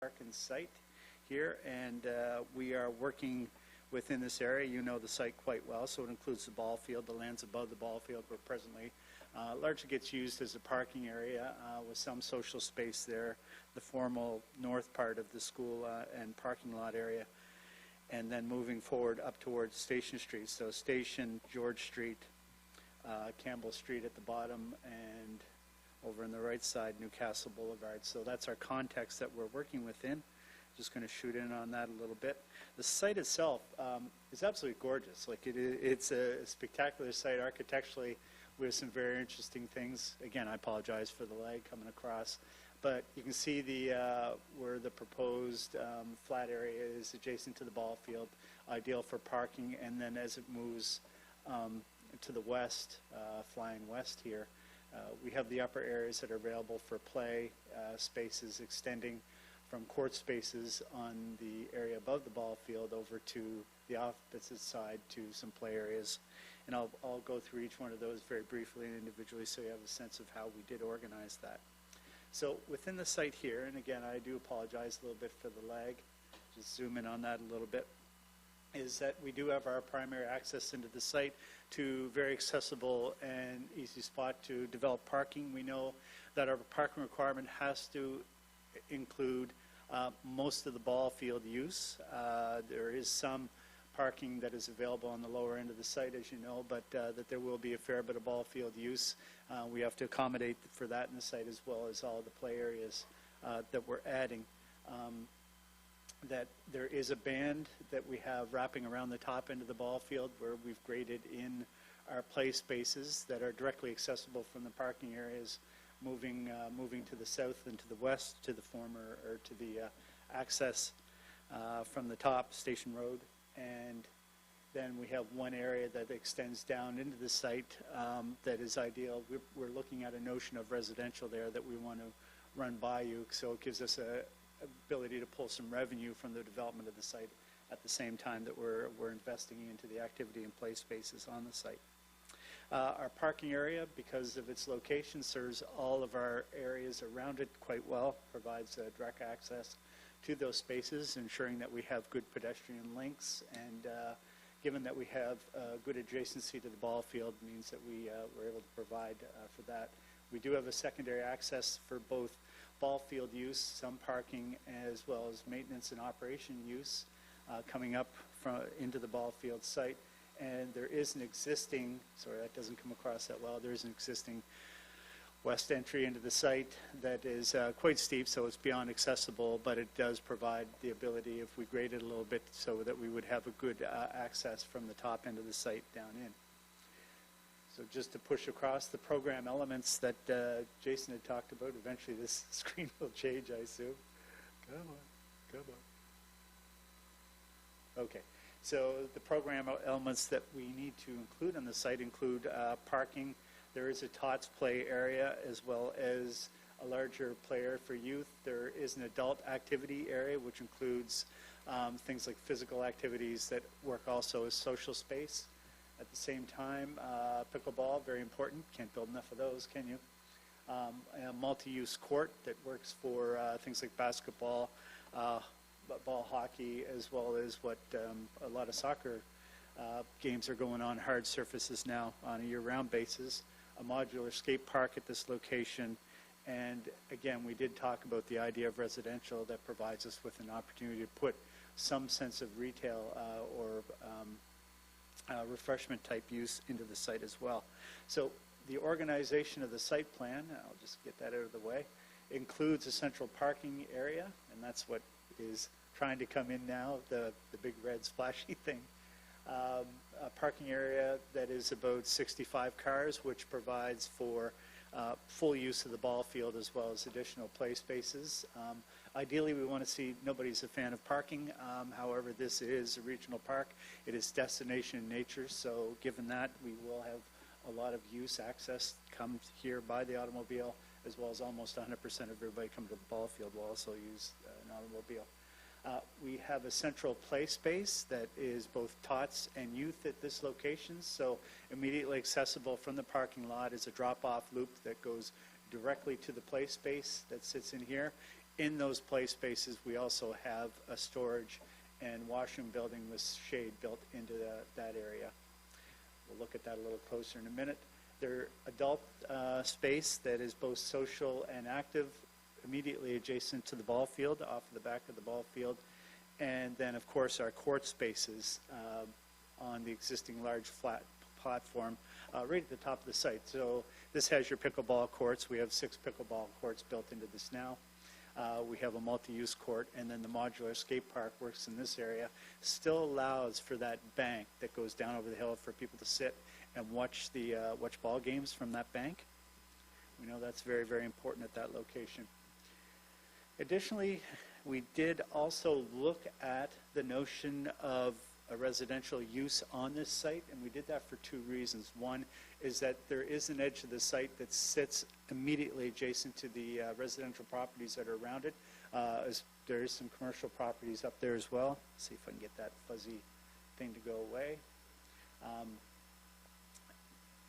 Harkins site here, and we are working within this area. You know the site quite well, so it includes the ball field, the lands above the ball field, where presently largely gets used as a parking area with some social space there, the formal north part of the school and parking lot area, and then moving forward up towards Station Street. So Station, George Street, Campbell Street at the bottom, and over on the right side, Newcastle Boulevard. So that's our context that we're working within. Just going to shoot in on that a little bit. The site itself is absolutely gorgeous. Like it's a spectacular site architecturally with some very interesting things. Again, I apologize for the lag coming across, but you can see where the proposed flat area is adjacent to the ball field, ideal for parking. And then as it moves to the west, flying west here, we have the upper areas that are available for play spaces extending from court spaces on the area above the ball field over to the opposite side to some play areas. And I'll go through each one of those very briefly and individually so you have a sense of how we did organize that. So within the site here, and again, I do apologize a little bit for the lag, just zoom in on that a little bit, is that we do have our primary access into the site to very accessible and easy spot to develop parking. We know that our parking requirement has to include most of the ball field use. There is some parking that is available on the lower end of the site, as you know, but that there will be a fair bit of ball field use. We have to accommodate for that in the site, as well as all the play areas that we're adding. That there is a band that we have wrapping around the top end of the ball field where we've graded in our play spaces that are directly accessible from the parking areas, moving to the south and to the west to the former, or to the access from the top, Station Road. And then we have one area that extends down into the site that is ideal. We're looking at a notion of residential there that we want to run by you, so it gives us a ability to pull some revenue from the development of the site at the same time that we're investing into the activity and play spaces on the site. Our parking area, because of its location, serves all of our areas around it quite well, provides direct access to those spaces, ensuring that we have good pedestrian links, and given that we have good adjacency to the ball field, means that we're able to provide for that. We do have a secondary access for both ball field use, some parking, as well as maintenance and operation use coming up into the ball field site. And there is an existing, sorry that doesn't come across that well, there is an existing west entry into the site that is quite steep, so it's beyond accessible, but it does provide the ability, if we grade it a little bit, so that we would have a good access from the top end of the site down in. So just to push across the program elements that Jason had talked about, eventually this screen will change, I assume. Come on. Okay, so the program elements that we need to include on the site include parking. There is a tots play area as well as a larger play area for youth. There is an adult activity area, which includes things like physical activities that work also as social space. At the same time, pickleball, very important. Can't build enough of those, can you? A multi-use court that works for things like basketball, ball hockey, as well as what a lot of soccer games are going on, hard surfaces now on a year-round basis. A modular skate park at this location. And again, we did talk about the idea of residential that provides us with an opportunity to put some sense of retail or refreshment type use into the site as well. So the organization of the site plan, I'll just get that out of the way, includes a central parking area, and that's what is trying to come in now, the big red splashy thing. A parking area that is about 65 cars, which provides for full use of the ball field as well as additional play spaces. Ideally, we want to see, nobody's a fan of parking, however, this is a regional park. It is destination in nature, so given that, we will have a lot of use access come here by the automobile, as well as almost 100% of everybody coming to the ball field will also use an automobile. We have a central play space that is both tots and youth at this location, so immediately accessible from the parking lot is a drop-off loop that goes directly to the play space that sits in here. in those play spaces, we also have a storage and washroom building with shade built into that area. We'll look at that a little closer in a minute. Their adult space that is both social and active, immediately adjacent to the ball field, off of the back of the ball field. And then, of course, our court spaces on the existing large flat platform right at the top of the site. So this has your pickleball courts. We have 6 pickleball courts built into this now. We have a multi-use court, and then the modular skate park works in this area. Still allows for that bank that goes down over the hill for people to sit and watch the watch ball games from that bank. We know that's very, very important at that location. Additionally, we did also look at the notion of a residential use on this site, and we did that for 2 reasons. One is that there is an edge of the site that sits immediately adjacent to the residential properties that are around it. There is some commercial properties up there as well. Let's see if I can get that fuzzy thing to go away.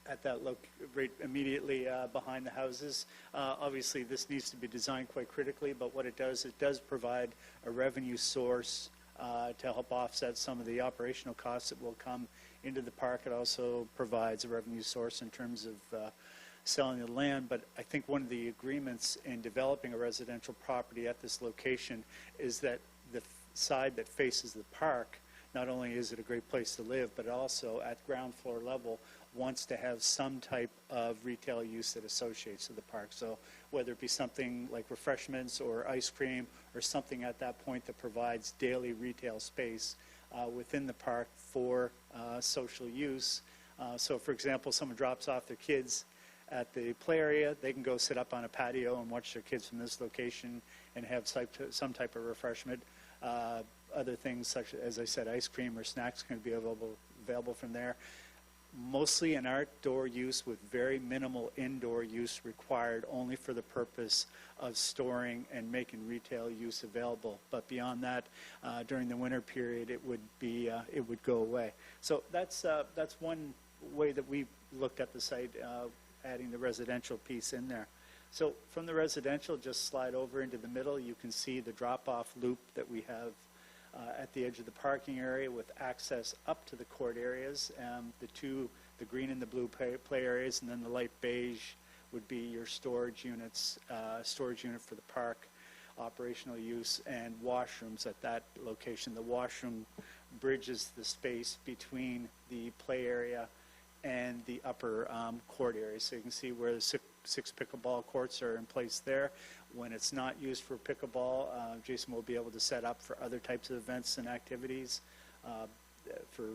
At that look, right immediately behind the houses. Obviously, this needs to be designed quite critically, but what it does provide a revenue source to help offset some of the operational costs that will come into the park. It also provides a revenue source in terms of selling the land, but I think one of the agreements in developing a residential property at this location is that the side that faces the park, not only is it a great place to live, but also at ground floor level wants to have some type of retail use that associates to the park. So whether it be something like refreshments or ice cream or something at that point that provides daily retail space within the park for social use. So for example, someone drops off their kids at the play area, they can go sit up on a patio and watch their kids from this location and have some type of refreshment. Other things such as I said, ice cream or snacks can be available from there. Mostly an outdoor use with very minimal indoor use required only for the purpose of storing and making retail use available. But beyond that, during the winter period, it would go away. So that's one way that we looked at the site, adding the residential piece in there. So from the residential, just slide over into the middle. You can see the drop-off loop that we have at the edge of the parking area with access up to the court areas. The green and the blue play areas, and then the light beige would be your storage units, storage unit for the park, operational use, and washrooms at that location. The washroom bridges the space between the play area and the upper court area. So you can see where the six pickleball courts are in place there. When it's not used for pickleball, Jason will be able to set up for other types of events and activities, for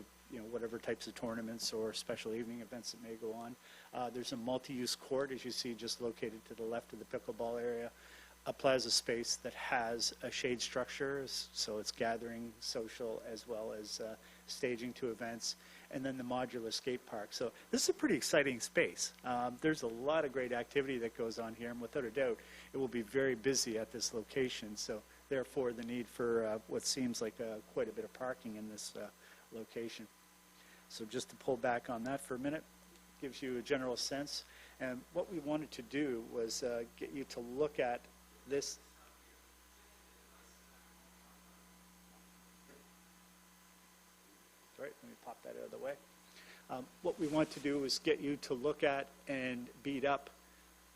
whatever types of tournaments or special evening events that may go on. There's a multi-use court, as you see, just located to the left of the pickleball area. A plaza space that has a shade structure, so it's gathering, social, as well as staging to events, and then the modular skate park. So this is a pretty exciting space. There's a lot of great activity that goes on here, and without a doubt, it will be very busy at this location. So therefore, the need for what seems like quite a bit of parking in this location. So just to pull back on that for a minute, gives you a general sense. And what we wanted to do was get you to look at this. Right, let me pop that out of the way. What we want to do is get you to look at and beat up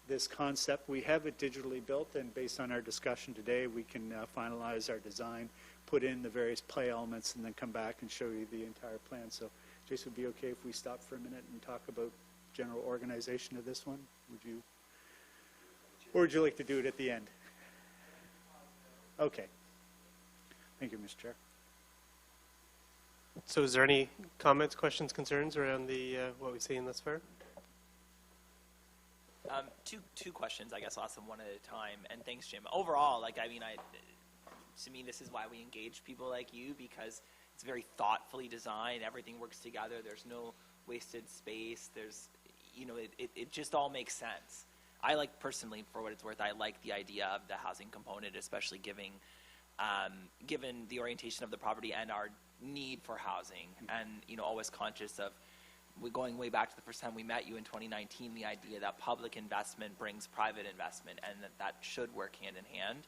this concept. We have it digitally built, and based on our discussion today, we can finalize our design, put in the various play elements, and then come back and show you the entire plan. So, Jason, would it be okay if we stop for a minute and talk about general organization of this one? Or would you like to do it at the end? Okay. Thank you, Mr. Chair. So is there any comments, questions, concerns around the what we've seen thus far? Two questions, I guess. I'll ask them one at a time. And thanks, Jim. Overall, to me, this is why we engage people like you, because it's very thoughtfully designed. Everything works together. There's no wasted space. It just all makes sense. I personally, for what it's worth, I like the idea of the housing component, especially given the orientation of the property and our need for housing, and always conscious of, we're going way back to the first time we met you in 2019, the idea that public investment brings private investment, and that should work hand in hand.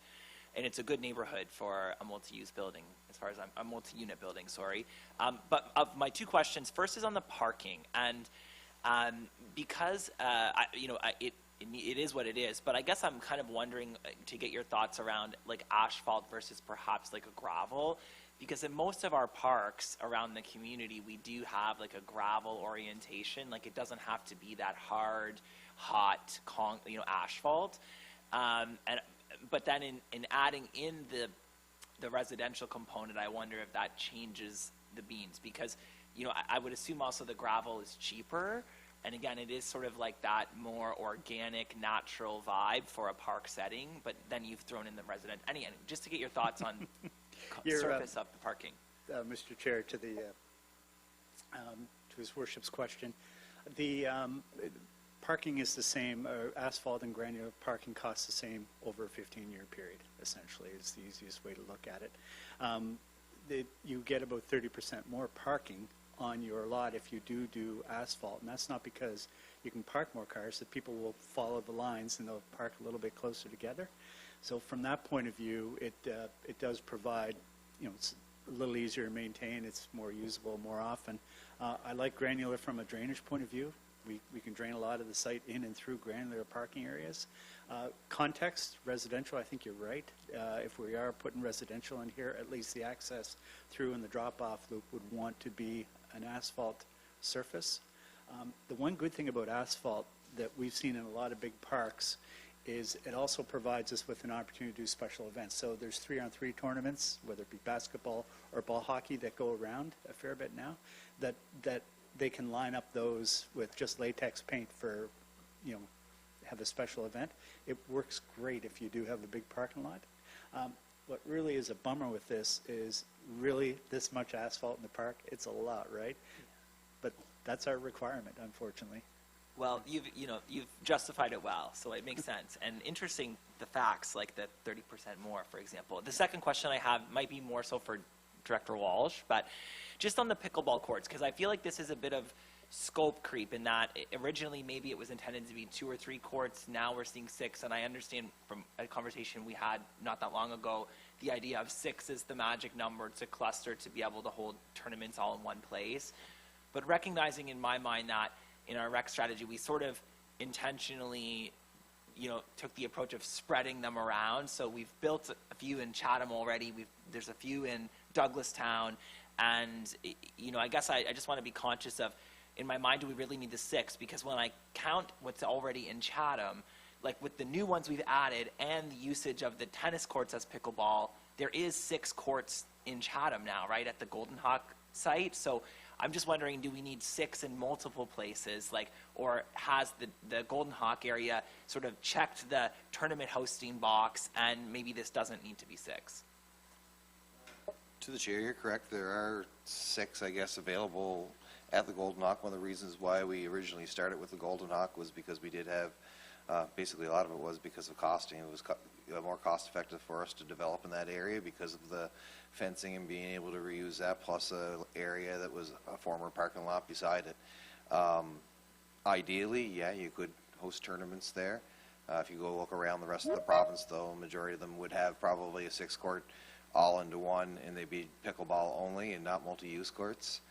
and it's a good neighborhood for a multi-use building, as far as a multi-unit building, sorry. But of my two questions, first is on the parking, and because it is what it is, but I guess I'm kind of wondering to get your thoughts around like asphalt versus perhaps like a gravel, because in most of our parks around the community, we do have like a gravel orientation. Like it doesn't have to be that hard, hot, asphalt. But then in adding in the residential component, I wonder if that changes the beans, because I would assume also the gravel is cheaper. And again, it is sort of like that more organic, natural vibe for a park setting, but then you've thrown in the resident. Anyway, just to get your thoughts on surface of the parking. Mr. Chair, to His Worship's question, the parking is the same. Asphalt and granular parking costs the same over a 15-year period, essentially, is the easiest way to look at it. You get about 30% more parking on your lot if you do asphalt, and that's not because you can park more cars, that people will follow the lines and they'll park a little bit closer together. So from that point of view, it does provide, it's a little easier to maintain, it's more usable more often. I like granular from a drainage point of view. We can drain a lot of the site in and through granular parking areas. Context, residential, I think you're right. If we are putting residential in here, at least the access through and the drop-off loop would want to be an asphalt surface. The one good thing about asphalt that we've seen in a lot of big parks is it also provides us with an opportunity to do special events. So there's 3-on-3 tournaments, whether it be basketball or ball hockey, that go around a fair bit now, that they can line up those with just latex paint for, have a special event. It works great if you do have a big parking lot. What really is a bummer with this is really this much asphalt in the park. It's a lot, right? But that's our requirement, unfortunately. Well, you've justified it well, so it makes sense. And interesting, the facts, like the 30% more, for example. The second question I have might be more so for Director Walsh, but just on the pickleball courts, because I feel like this is a bit of scope creep in that originally maybe it was intended to be 2 or 3 courts. Now we're seeing 6, and I understand from a conversation we had not that long ago, the idea of 6 is the magic number to cluster to be able to hold tournaments all in one place. But recognizing in my mind that in our rec strategy, we sort of intentionally, took the approach of spreading them around. So we've built a few in Chatham already. There's a few in Douglastown, and I guess I just want to be conscious of, in my mind, do we really need the 6? Because when I count what's already in Chatham, like with the new ones we've added and the usage of the tennis courts as pickleball, there is 6 courts in Chatham now, right, at the Golden Hawk site. So I'm just wondering, do we need 6 in multiple places, or has the Golden Hawk area sort of checked the tournament hosting box, and maybe this doesn't need to be 6? To the chair, you're correct. There are 6, I guess, available at the Golden Hawk. One of the reasons why we originally started with the Golden Hawk was because we did have, basically a lot of it was because of costing. It was more cost effective for us to develop in that area because of the fencing and being able to reuse that, plus a area that was a former parking lot beside it. Ideally, yeah, you could host tournaments there. If you go look around the rest of the province, though, majority of them would have probably a 6-court all into one, and they'd be pickleball only and not multi-use courts,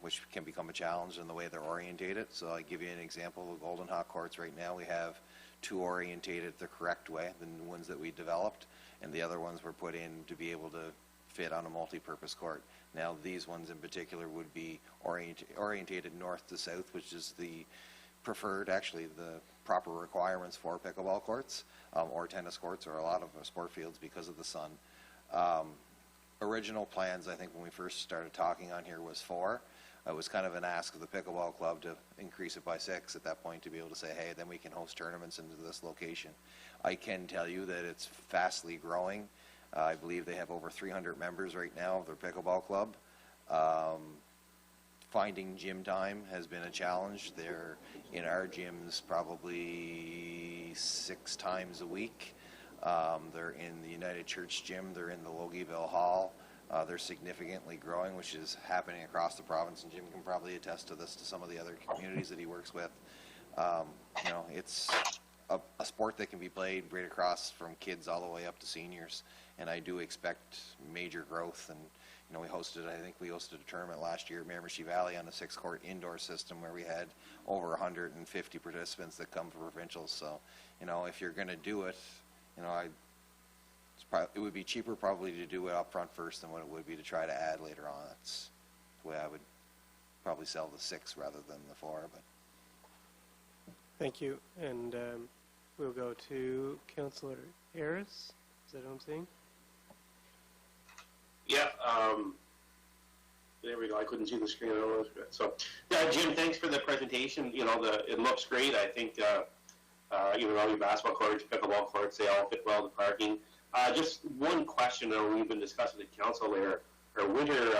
which can become a challenge in the way they're orientated. So I'll give you an example. The Golden Hawk courts right now, we have 2 orientated the correct way, the new ones that we developed, and the other ones were put in to be able to fit on a multi-purpose court. Now these ones in particular would be orientated north to south, which is the preferred, actually the proper requirements for pickleball courts, or tennis courts, or a lot of sport fields because of the sun. Original plans, I think when we first started talking on here, was 4. It was kind of an ask of the pickleball club to increase it by 6 at that point, to be able to say, hey, then we can host tournaments into this location. I can tell you that it's fastly growing. I believe they have over 300 members right now of their pickleball club. Finding gym time has been a challenge. They're in our gyms probably 6 times a week. They're in the United Church gym. They're in the Logieville Hall. They're significantly growing, which is happening across the province, and Jim can probably attest to this to some of the other communities that he works with. a sport that can be played right across from kids all the way up to seniors. And I do expect major growth. And, you know, I think we hosted a tournament last year at Miramichi Valley on a 6-court indoor system where we had over 150 participants that come for provincials. So, you know, if you're going to do it, you know, it would be cheaper probably to do it up front first than what it would be to try to add later on. That's the way I would probably sell the 6 rather than the 4. But Thank you. And we'll go to Councillor Harris. Is that what I'm saying? Yeah, there we go. I couldn't see the screen. I don't know. So, yeah, Jim, thanks for the presentation. You know, it looks great. I think, you know, all your basketball courts, pickleball courts, they all fit well to parking. Just one question, we've been discussing at council there, our winter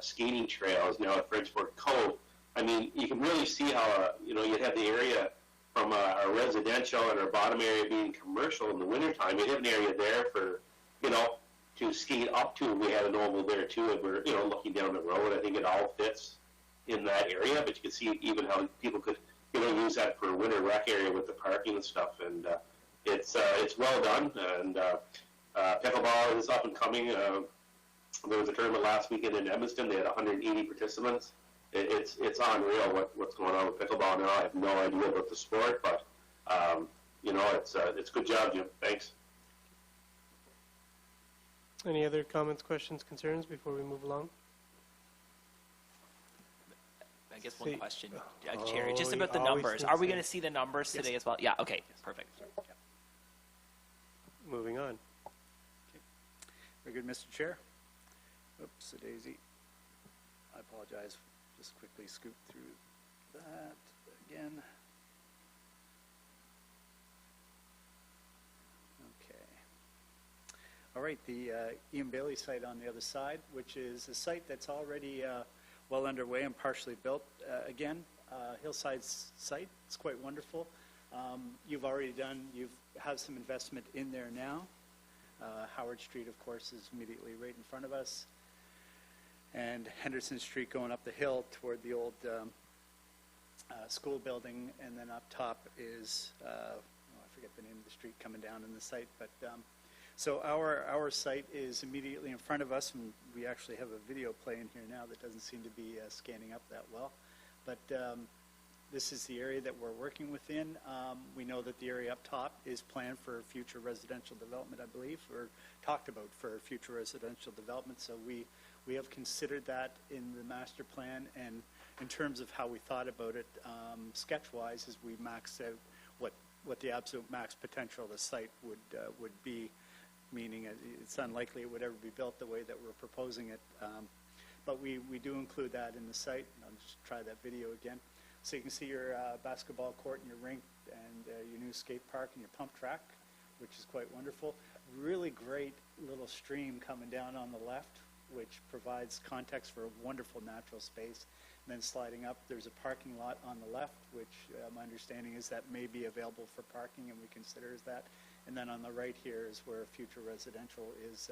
skating trails now at Frenchport Cove. I mean, you can really see how, you know, you'd have the area from our residential and our bottom area being commercial in the wintertime. You'd have an area there for, you know, to skate up to. We had an oval there too, and we're, you know, looking down the road. I think it all fits in that area, but you can see even how people could, you know, use that for a winter rec area with the parking and stuff. And it's well done. And pickleball is up and coming. There was a tournament last weekend in Edmonton. They had 180 participants. It's unreal what's going on with pickleball now. I have no idea about the sport, but you know, it's good job, Jim. Thanks. Any other comments, questions, concerns before we move along? I guess one See- question, Chair, just Oh, about the you always numbers. think Are we so. going to see the numbers today as well? Yeah, okay, perfect. Moving on. Very good, Mr. Chair. Oops, a daisy. I apologize. Just quickly scoop through that again. Okay. All right, the Ian Baillie site on the other side, which is a site that's already well underway and partially built. Again, Hillside's site. It's quite wonderful. You've have some investment in there now. Howard Street, of course, is immediately right in front of us. And Henderson Street going up the hill toward the old school building. And then up top is, I forget the name of the street coming down in the site. But so our site is immediately in front of us. And we actually have a video playing here now that doesn't seem to be scanning up that well. But this is the area that we're working within. We know that the area up top is planned for future residential development, I believe, or talked about for future residential development. So we have considered that in the master plan, and in terms of how we thought about it, sketch-wise, as we maxed out what the absolute max potential of the site would be, meaning it's unlikely it would ever be built the way that we're proposing it. But we do include that in the site. And I'll just try that video again. So you can see your basketball court and your rink and your new skate park and your pump track, which is quite wonderful. Really great little stream coming down on the left, which provides context for a wonderful natural space. And then sliding up, there's a parking lot on the left, which my understanding is that may be available for parking, and we consider as that. And then on the right here is where future residential is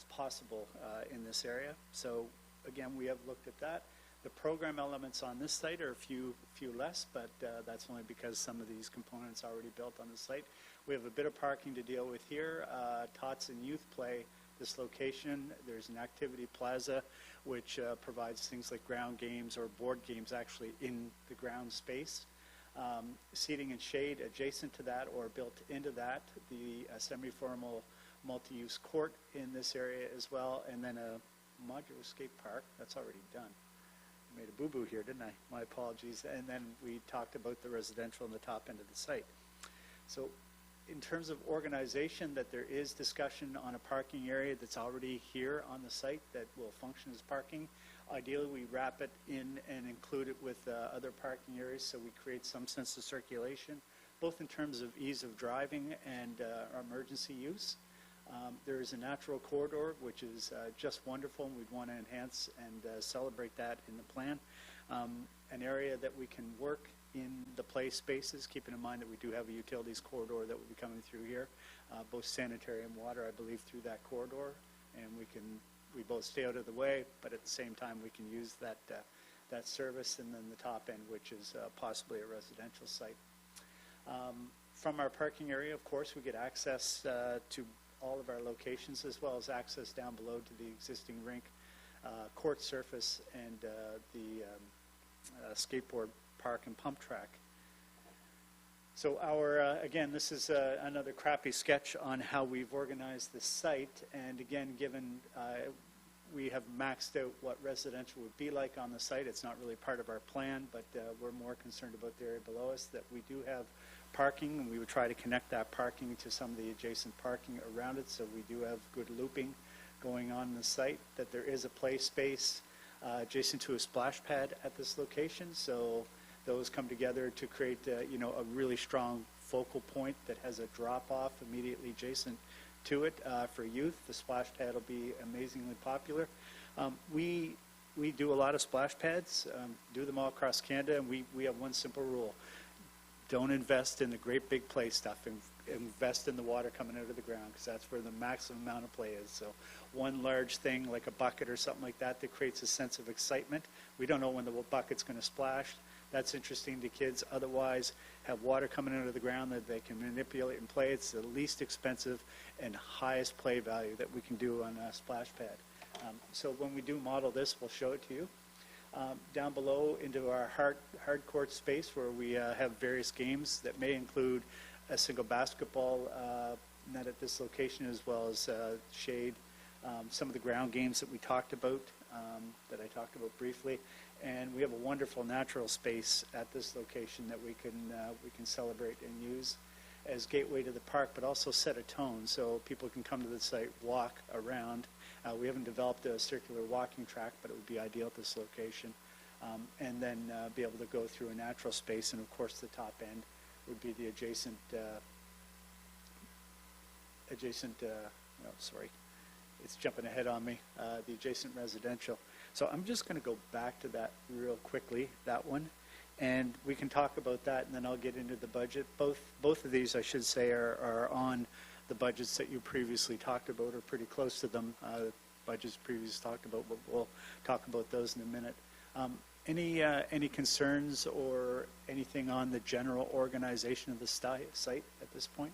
possible in this area. So again, we have looked at that. The program elements on this site are a few less, but that's only because some of these components are already built on the site. We have a bit of parking to deal with here. Tots and youth play this location. There's an activity plaza, which provides things like ground games or board games actually in the ground space. Seating and shade adjacent to that or built into that. The semi-formal multi-use court in this area as well, and then a modular skate park. That's already done. Made a boo-boo here, didn't I? My apologies. And then we talked about the residential on the top end of the site. So in terms of organization, that there is discussion on a parking area that's already here on the site that will function as parking. Ideally, we wrap it in and include it with other parking areas so we create some sense of circulation, both in terms of ease of driving and emergency use. There is a natural corridor, which is just wonderful, and we'd want to enhance and celebrate that in the plan. An area that we can work in the play spaces, keeping in mind that we do have a utilities corridor that will be coming through here, both sanitary and water, I believe, through that corridor, and we both stay out of the way, but at the same time we can use that service, and then the top end, which is possibly a residential site. From our parking area, of course, we get access to all of our locations, as well as access down below to the existing rink, court surface, and the skateboard park and pump track. So our, again, this is another crappy sketch on how we've organized the site, and again, given we have maxed out what residential would be like on the site, it's not really part of our plan, but we're more concerned about the area below us, that we do have parking, and we would try to connect that parking to some of the adjacent parking around it, so we do have good looping going on in the site, that there is a play space adjacent to a splash pad at this location, so those come together to create, you know, a really strong focal point that has a drop-off immediately adjacent to it for youth. The splash pad will be amazingly popular. We do a lot of splash pads, do them all across Canada, and we have one simple rule. Don't invest in the great big play stuff. Invest in the water coming out of the ground, because that's where the maximum amount of play is. So one large thing like a bucket or something like that that creates a sense of excitement. We don't know when the bucket's going to splash. That's interesting to kids. Otherwise, have water coming out of the ground that they can manipulate and play. It's the least expensive and highest play value that we can do on a splash pad. So when we do model this, we'll show it to you. Down below into our hard court space, where we have various games that may include a single basketball net at this location, as well as shade, some of the ground games that we talked about, that I talked about briefly. And we have a wonderful natural space at this location that we can celebrate and use as gateway to the park, but also set a tone so people can come to the site, walk around. We haven't developed a circular walking track, but it would be ideal at this location. And then be able to go through a natural space, and of course the top end would be the adjacent, it's jumping ahead on me, the adjacent residential. So I'm just going to go back to that real quickly, that one, and we can talk about that, and then I'll get into the budget. Both of these, I should say, are on the budgets that you previously talked about, or pretty close to them. Budgets previously talked about, but we'll talk about those in a minute. Any concerns or anything on the general organization of the site at this point?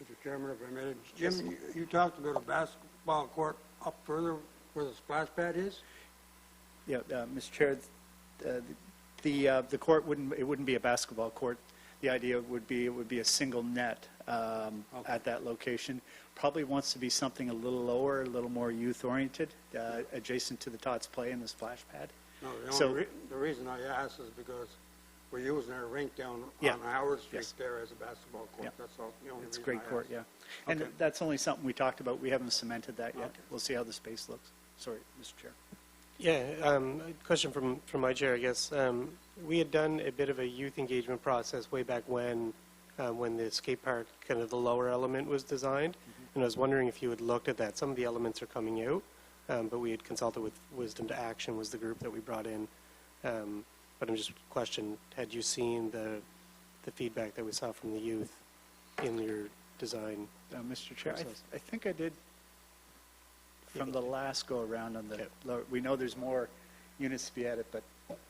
Mr. Chairman, if I may, Jim, you talked about a basketball court up further where the splash pad is? Yeah, Mr. Chair, the court wouldn't be a basketball court. The idea would be it would be a single net at that location. Probably wants to be something a little lower, a little more youth oriented, adjacent to the Tots Play and the splash pad. No, So- the reason I ask is because we're using our rink down Yeah. on Howard Street Yes. there as a basketball court. Yeah. That's all. The only It's a reason great I court, asked. yeah. And Okay. that's only something we talked about. We haven't cemented that yet. Okay. We'll see how the space looks. Sorry, Mr. Chair. Yeah, question from my chair, I guess. We had done a bit of a youth engagement process way back when the skate park, kind of the lower element, was designed. And I was wondering if you had looked at that. Some of the elements are coming out, but we had consulted with Wisdom to Action was the group that we brought in. But I'm just questioning, had you seen the feedback that we saw from the youth in your design? Mr. Chair, process? I think I did from the last go-around on the, we know there's more units to be added, but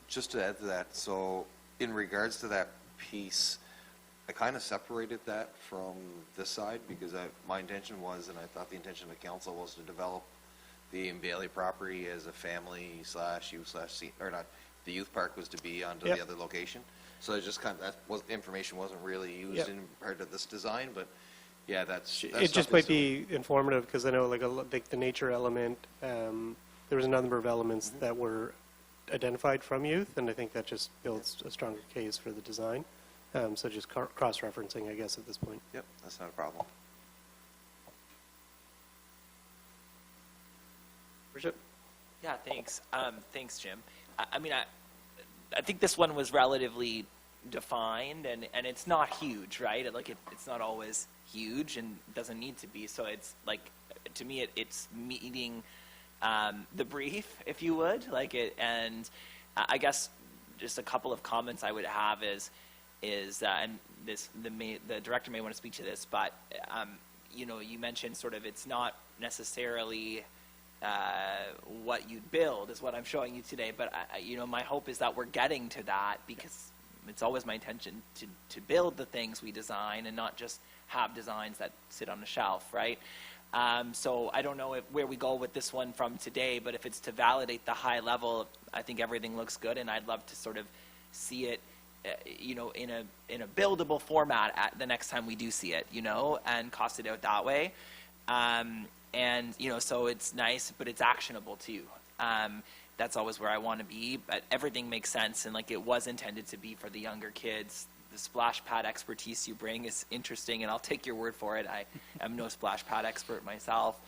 Just to add to that, so in regards to that piece, I kind of separated that from this side because my intention was, and I thought the intention of the council was to develop the Ian Baillie property as a family slash youth slash, or not, the youth park was to be onto Yep. the other location. So it just kind of, information wasn't really used Yep. in part of this design, but yeah, that's It just something might so- be informative because I know like the nature element, there was a number of elements that were identified from youth, and I think that just builds a stronger case for the design. So just cross-referencing, I guess, at this point. Yep, that's not a problem. Bridget? Yeah, thanks. Thanks, Jim. I mean, I think this one was relatively defined, and it's not huge, right? Like it's not always huge and doesn't need to be. So it's like, to me, it's meeting the brief, if you would, like it. And I guess just a couple of comments I would have is and the director may want to speak to this, but you know, you mentioned sort of it's not necessarily what you'd build is what I'm showing you today, but you know, my hope is that we're getting to that because it's always my intention to build the things we design and not just have designs that sit on a shelf, right? So I don't know where we go with this one from today, but if it's to validate the high level, I think everything looks good, and I'd love to sort of see it, in a buildable format at the next time we do see it, and cost it out that way. And so it's nice, but it's actionable too. That's always where I want to be, but everything makes sense, and like it was intended to be for the younger kids. The splash pad expertise you bring is interesting, and I'll take your word for it. I am no splash pad expert myself.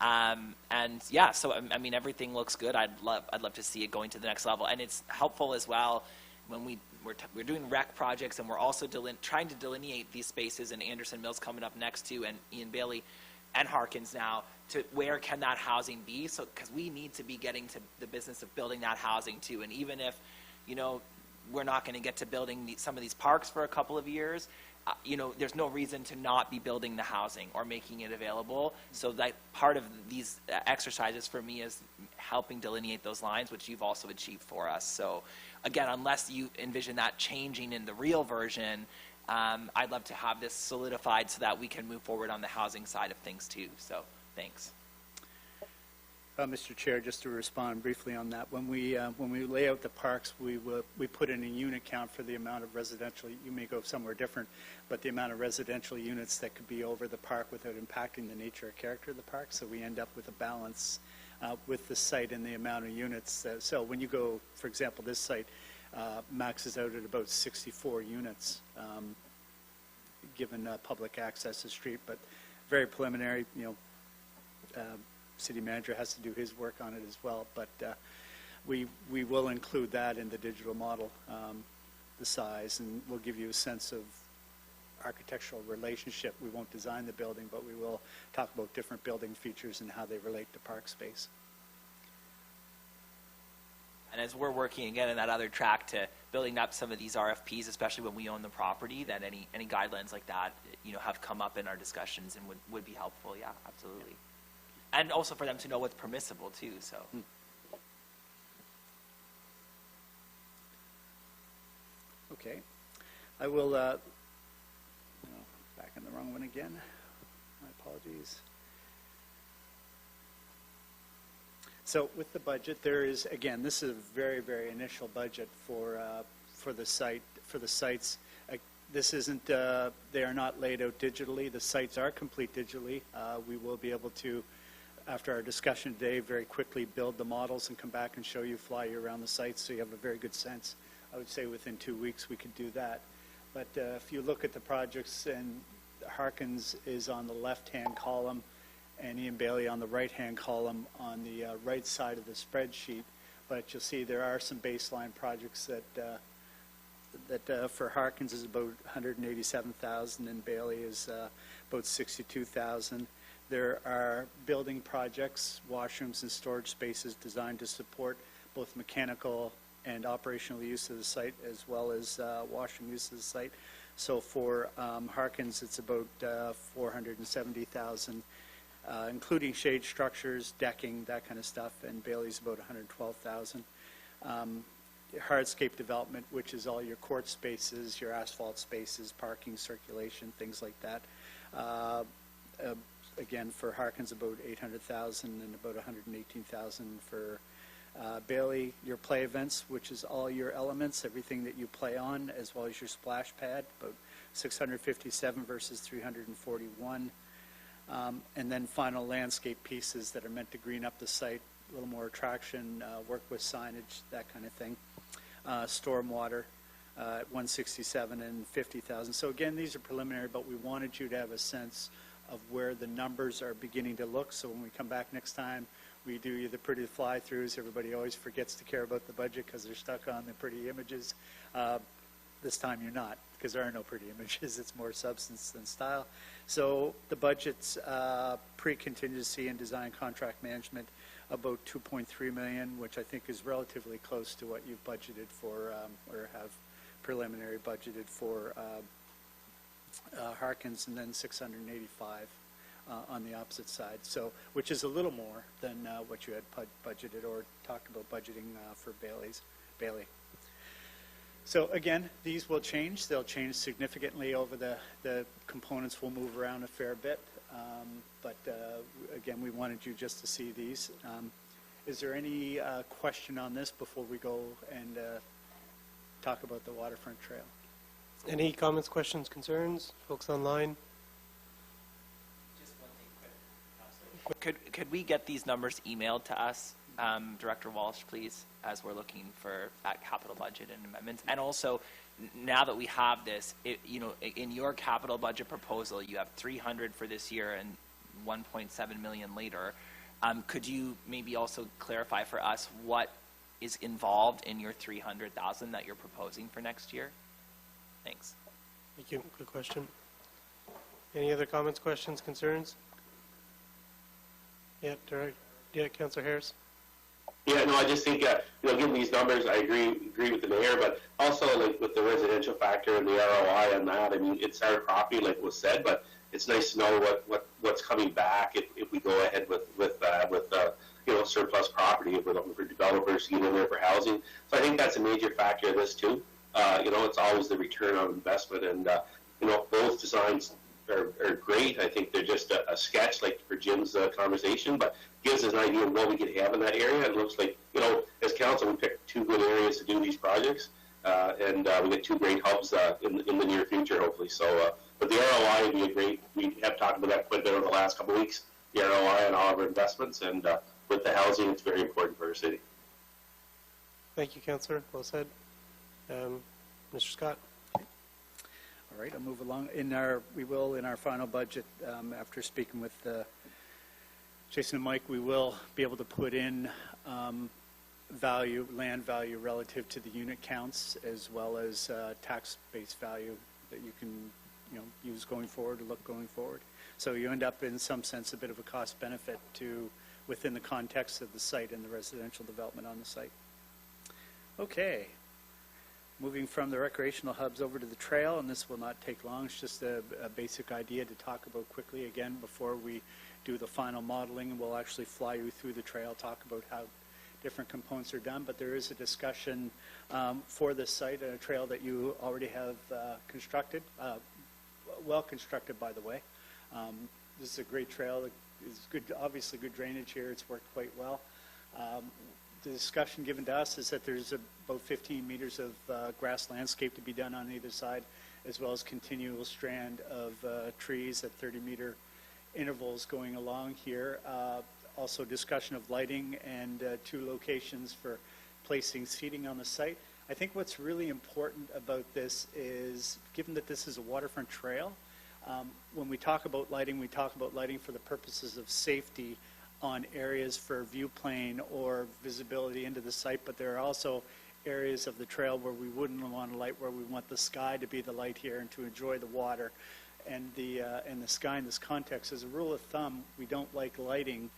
And yeah, so I mean, everything looks good. I'd love to see it going to the next level, and it's helpful as well when we're doing rec projects, and we're also trying to delineate these spaces, and Anderson Mills coming up next to, and Ian Baillie and Harkins now, to where can that housing be? So, because we need to be getting to the business of building that housing too, and even if, we're not going to get to building some of these parks for a couple of years, there's no reason to not be building the housing or making it available. So that part of these exercises for me is helping delineate those lines, which you've also achieved for us. So again, unless you envision that changing in the real version, I'd love to have this solidified so that we can move forward on the housing side of things too. So thanks. Mr. Chair, just to respond briefly on that, when we lay out the parks, we put in a unit count for the amount of residential. You may go somewhere different, but the amount of residential units that could be over the park without impacting the nature or character of the park. So we end up with a balance with the site and the amount of units. So when you go, for example, this site maxes out at about 64 units, given public access to the street, but very preliminary. City manager has to do his work on it as well, but we will include that in the digital model, the size, and we'll give you a sense of architectural relationship. We won't design the building, but we will talk about different building features and how they relate to park space. And as we're working again in that other track to building up some of these RFPs, especially when we own the property, that any guidelines like that, have come up in our discussions and would be helpful. Yeah, absolutely. And also for them to know what's permissible too, so. Okay. I will, back in the wrong one again. My apologies. So with the budget, there is, again, this is a very, very initial budget for the sites. This isn't, they are not laid out digitally. The sites are complete digitally. We will be able to, after our discussion today, very quickly build the models and come back and show you, fly you around the sites so you have a very good sense. I would say within 2 weeks we could do that. But if you look at the projects, and Harkins is on the left-hand column and Ian Baillie on the right-hand column on the right side of the spreadsheet, but you'll see there are some baseline projects that for Harkins is about 187,000 and Baillie is about 62,000. There are building projects, washrooms and storage spaces designed to support both mechanical and operational use of the site, as well as washroom use of the site. So for Harkins, it's about 470,000, including shade structures, decking, that kind of stuff, and Bailey's about 112,000. Hardscape development, which is all your court spaces, your asphalt spaces, parking, circulation, things like that. Again, for Harkins, about 800,000 and about 118,000 for Baillie. Your play events, which is all your elements, everything that you play on, as well as your splash pad, about 657 versus 341. And then final landscape pieces that are meant to green up the site, a little more attraction, work with signage, that kind of thing. Stormwater, 167 and 50,000. So again, these are preliminary, but we wanted you to have a sense of where the numbers are beginning to look. So when we come back next time, we do the pretty fly-throughs. Everybody always forgets to care about the budget because they're stuck on the pretty images. This time you're not, because there are no pretty images. It's more substance than style. So the budget's pre-contingency and design contract management about 2.3 million, which I think is relatively close to what you've budgeted for, or have preliminary budgeted for Harkins, and then 685 on the opposite side. So, which is a little more than what you had budgeted or talked about budgeting for Baillie. So again, these will change. They'll change significantly over the components will move around a fair bit. But again, we wanted you just to see these. Is there any question on this before we go and talk about the waterfront trail? Any comments, questions, concerns? Folks online? Just one thing quick. Could we get these numbers emailed to us, Director Walsh, please, as we're looking for that capital budget and amendments? And also, now that we have this, in your capital budget proposal, you have 300 for this year and 1.7 million later. Could you maybe also clarify for us what is involved in your 300,000 that you're proposing for next year? Thanks. Thank you. Good question. Any other comments, questions, concerns? Yeah, Councillor Harris. Yeah, no, I just think, given these numbers, I agree with the mayor, but also like with the residential factor and the ROI on that, I mean, it's our property, like was said, but it's nice to know what's coming back if we go ahead with surplus property, if we're looking for developers to get in there for housing. So I think that's a major factor of this too. It's always the return on investment, and both designs are great. I think they're just a sketch, like for Jim's conversation, but gives us an idea of what we could have in that area. It looks like, as council, we picked two good areas to do these projects, and we get two great hubs in the near future, hopefully. So, but the ROI would be great. We have talked about that quite a bit over the last couple of weeks, the ROI on all of our investments, and with the housing, it's very important for our city. Thank you, Councillor. Well said. Mr. Scott. All right, I'll move along. In our final budget, after speaking with Jason and Mike, we will be able to put in land value relative to the unit counts, as well as tax base value that you can use going forward, or look going forward. So you end up in some sense a bit of a cost benefit within the context of the site and the residential development on the site. Okay. Moving from the recreational hubs over to the trail, and this will not take long. It's just a basic idea to talk about quickly again before we do the final modeling, and we'll actually fly you through the trail, talk about how different components are done. But there is a discussion for this site, a trail that you already have constructed, well constructed, by the way. This is a great trail. It's good, obviously good drainage here. It's worked quite well. The discussion given to us is that there's about 15 meters of grass landscape to be done on either side, as well as continual strand of trees at 30-meter intervals going along here. Also discussion of lighting and two locations for placing seating on the site. I think what's really important about this is, given that this is a waterfront trail, when we talk about lighting for the purposes of safety on areas for view plane or visibility into the site, but there are also areas of the trail where we wouldn't want to light, where we want the sky to be the light here and to enjoy the water and the sky in this context. As a rule of thumb, we don't like lighting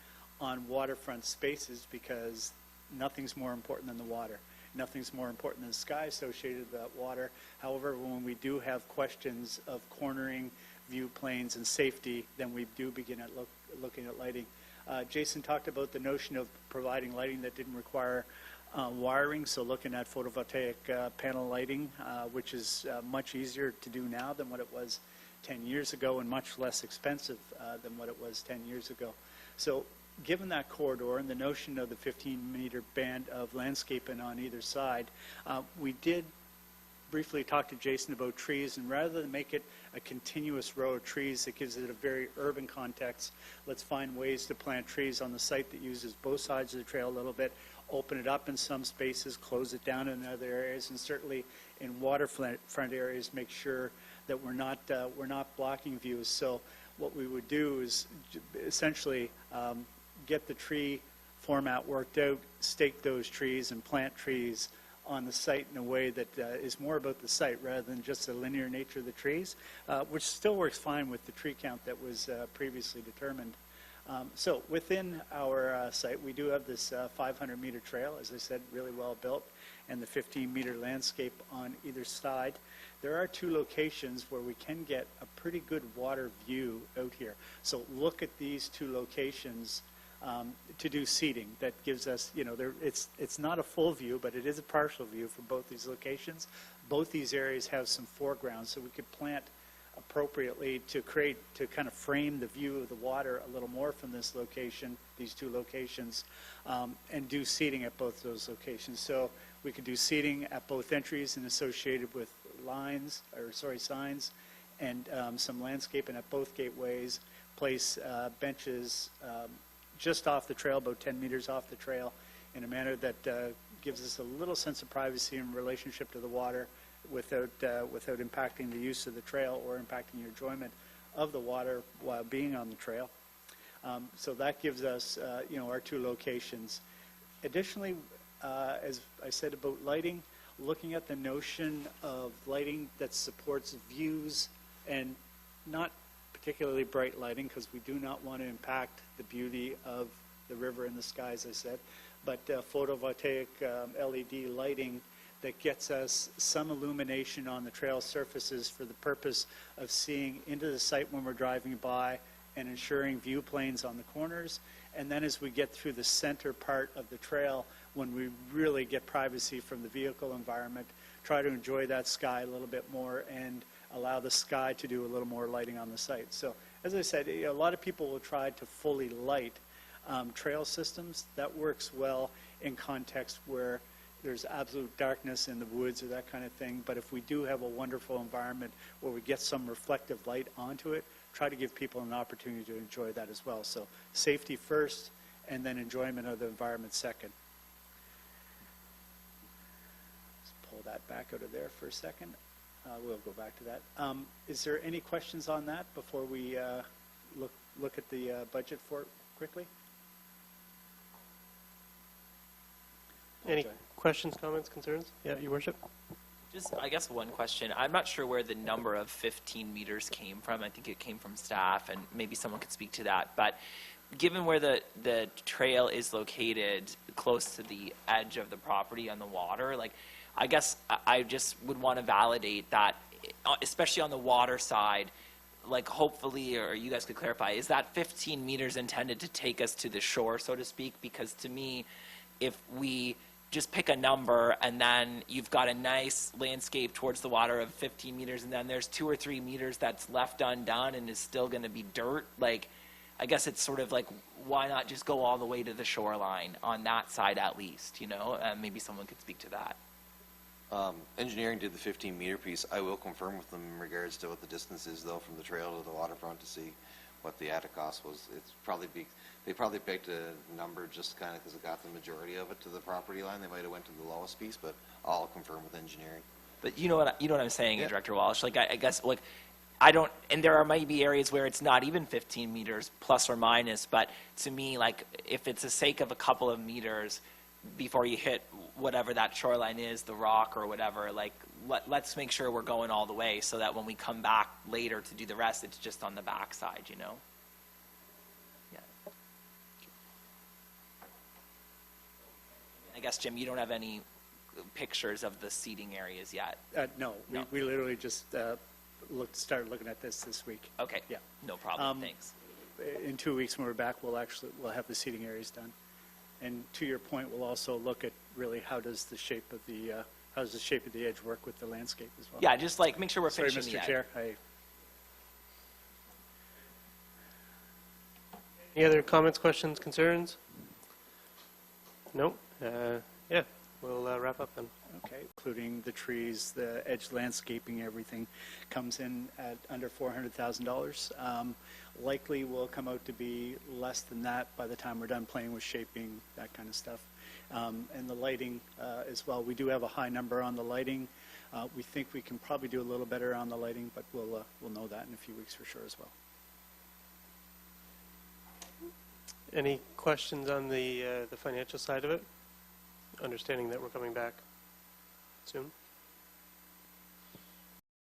on waterfront spaces because nothing's more important than the water. Nothing's more important than the sky associated with that water. However, when we do have questions of cornering, view planes, and safety, then we do begin at looking at lighting. Jason talked about the notion of providing lighting that didn't require wiring, so looking at photovoltaic panel lighting, which is much easier to do now than what it was 10 years ago, and much less expensive than what it was 10 years ago. So given that corridor and the notion of the 15-meter band of landscaping on either side, we did briefly talk to Jason about trees, and rather than make it a continuous row of trees that gives it a very urban context, let's find ways to plant trees on the site that uses both sides of the trail a little bit, open it up in some spaces, close it down in other areas, and certainly in waterfront areas make sure that we're not blocking views. So what we would do is essentially get the tree format worked out, stake those trees, and plant trees on the site in a way that is more about the site rather than just the linear nature of the trees, which still works fine with the tree count that was previously determined. So within our site, we do have this 500-meter trail, as I said, really well built, and the 15-meter landscape on either side. There are two locations where we can get a pretty good water view out here. So look at these two locations to do seating. That gives us, it's not a full view, but it is a partial view for both these locations. both these areas have some foreground, so we could plant appropriately to kind of frame the view of the water a little more from this location, these two locations, and do seating at both those locations. So we could do seating at both entries and associated with signs, and some landscaping at both gateways, place benches just off the trail, about 10 meters off the trail, in a manner that gives us a little sense of privacy in relationship to the water, without impacting the use of the trail or impacting your enjoyment of the water while being on the trail. So that gives us, our two locations. Additionally, as I said about lighting, looking at the notion of lighting that supports views, and not particularly bright lighting, because we do not want to impact the beauty of the river and the sky, as I said, but photovoltaic LED lighting that gets us some illumination on the trail surfaces for the purpose of seeing into the site when we're driving by and ensuring view planes on the corners. And then as we get through the center part of the trail, when we really get privacy from the vehicle environment, try to enjoy that sky a little bit more and allow the sky to do a little more lighting on the site. So as I said, a lot of people will try to fully light trail systems. That works well in context where there's absolute darkness in the woods or that kind of thing. But if we do have a wonderful environment where we get some reflective light onto it, try to give people an opportunity to enjoy that as well. So safety first, and then enjoyment of the environment second. Let's pull that back out of there for a second. We'll go back to that. Is there any questions on that before we look at the budget for it quickly? Any questions, comments, concerns? Yeah, Your Worship? Just, I guess, one question. I'm not sure where the number of 15 meters came from. I think it came from staff, and maybe someone could speak to that. But given where the trail is located close to the edge of the property on the water, like, I guess I just would want to validate that, especially on the water side, like, hopefully, or you guys could clarify, is that 15 meters intended to take us to the shore, so to speak? Because to me, if we just pick a number and then you've got a nice landscape towards the water of 15 meters and then there's 2 or 3 meters that's left undone and is still going to be dirt, like, I guess it's sort of like, why not just go all the way to the shoreline on that side at least, maybe someone could speak to that. Engineering did the 15-meter piece. I will confirm with them in regards to what the distance is, though, from the trail to the waterfront to see what the added cost was. They probably picked a number just kind of because it got the majority of it to the property line. They might have went to the lowest piece, but I'll confirm with engineering. But you know what I'm saying, Yeah. Director Walsh. Like, I guess, like, I don't, and there might be areas where it's not even 15 meters plus or minus. But to me, like, if it's the sake of a couple of meters before you hit whatever that shoreline is, the rock or whatever, like, let's make sure we're going all the way so that when we come back later to do the rest, it's just on the back side, Yeah. I guess, Jim, you don't have any pictures of the seating areas yet. No, No. we literally just started looking at this week. Okay. Yeah. No problem. Thanks. In 2 weeks when we're back, we'll have the seating areas done. And to your point, we'll also look at really how does the shape of the edge work with the landscape as well. Yeah, just like make sure we're Sorry, finishing Mr. the Chair. Any other comments, questions, concerns? No? Yeah, we'll wrap up then. Okay, including the trees, the edge landscaping, everything comes in at under $400,000. Likely will come out to be less than that by the time we're done playing with shaping, that kind of stuff. And the lighting as well. We do have a high number on the lighting. We think we can probably do a little better on the lighting, but we'll know that in a few weeks for sure as well. Any questions on the financial side of it? Understanding that we're coming back soon.